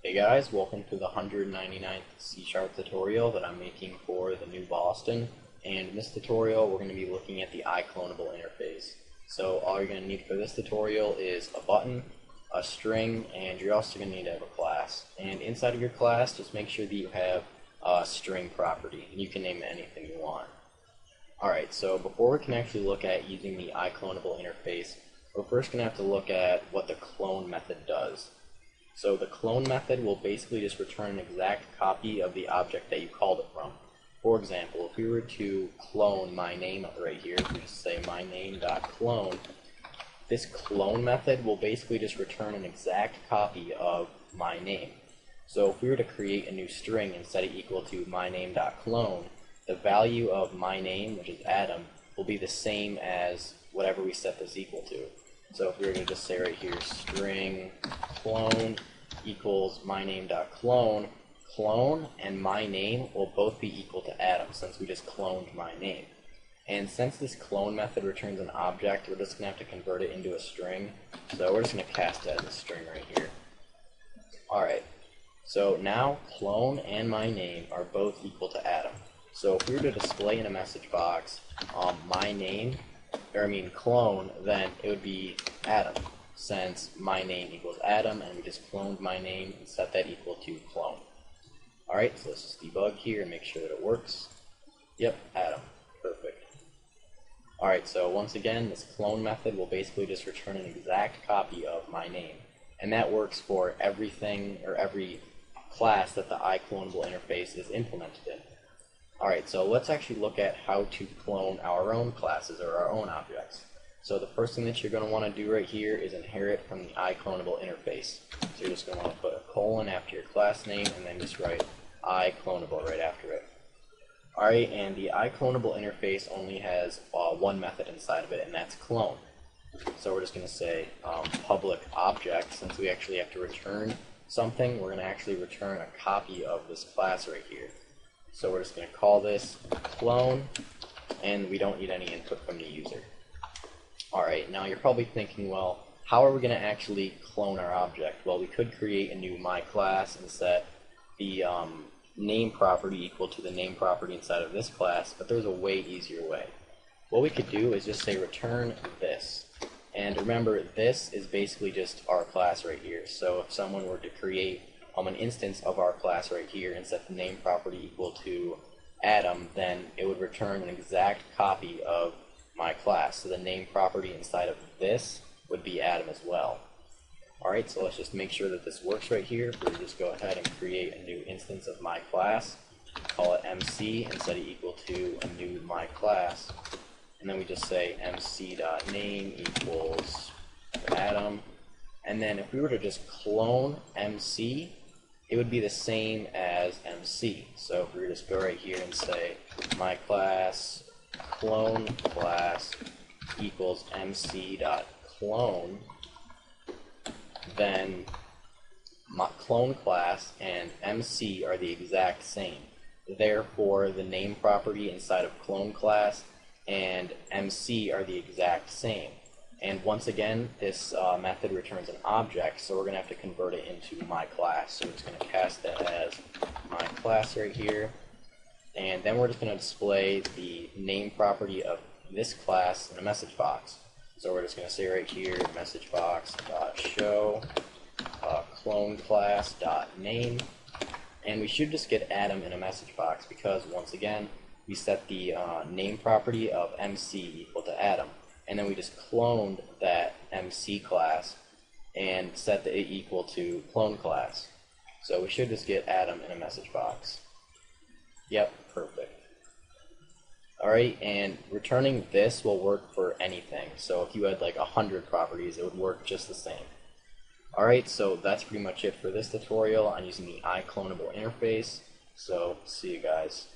Hey guys, welcome to the 199th C# tutorial that I'm making for the new Boston. And in this tutorial we're going to be looking at the ICloneable interface. So all you're going to need for this tutorial is a button, a string, and you're also going to need to have a class. And inside of your class, just make sure that you have a string property, and you can name it anything you want. Alright, so before we can actually look at using the ICloneable interface, we're first going to have to look at what the clone method does. So the clone method will basically just return an exact copy of the object that you called it from. For example, if we were to clone my name right here, we just say myname.clone, this clone method will basically just return an exact copy of my name. So if we were to create a new string and set it equal to myname.clone, the value of my name, which is Adam, will be the same as whatever we set this equal to. So if we were to just say right here, string clone equals myname.clone, clone and my name will both be equal to Adam since we just cloned my name. And since this clone method returns an object, we're just going to have to convert it into a string. So we're just going to cast it as a string right here. Alright, so now clone and my name are both equal to Adam. So if we were to display in a message box my name, clone, then it would be Adam, since my name equals Adam, and we just cloned my name and set that equal to clone. Alright, so let's just debug here and make sure that it works. Yep, Adam. Perfect. Alright, so once again, this clone method will basically just return an exact copy of my name. And that works for everything, or every class that the ICloneable interface is implemented in. Alright, so let's actually look at how to clone our own classes or our own objects. So the first thing that you're going to want to do right here is inherit from the ICloneable interface. So you're just going to want to put a colon after your class name and then just write ICloneable right after it. Alright, and the ICloneable interface only has one method inside of it, and that's clone. So we're just going to say public object. Since we actually have to return something, we're going to actually return a copy of this class right here. So we're just going to call this clone, and we don't need any input from the user. Alright, now you're probably thinking, well, how are we going to actually clone our object? Well, we could create a new myClass and set the name property equal to the name property inside of this class, but there's a way easier way. What we could do is just say return this. And remember, this is basically just our class right here. So if someone were to create an instance of our class right here and set the name property equal to Adam, then it would return an exact copy of my class. So the name property inside of this would be Adam as well. Alright, so let's just make sure that this works right here. We'll just go ahead and create a new instance of my class, call it MC, and set it equal to a new my class. And then we just say mc.name equals Adam. And then if we were to just clone MC, it would be the same as MC. So if we were to just go right here and say my class clone class equals mc.clone, then my clone class and MC are the exact same. Therefore, the name property inside of clone class and MC are the exact same. And once again, this method returns an object, so we're going to have to convert it into my class. So we're just going to cast that as my class right here. And then we're just going to display the name property of this class in a message box. So we're just going to say right here, message box.show clone class.name. And we should just get Adam in a message box because, once again, we set the name property of MC equal to Adam. And then we just cloned that MC class and set it equal to clone class. So we should just get Adam in a message box. Yep, perfect. Alright, and returning this will work for anything. So if you had like 100 properties, it would work just the same. Alright, so that's pretty much it for this tutorial on using the ICloneable interface. So, see you guys.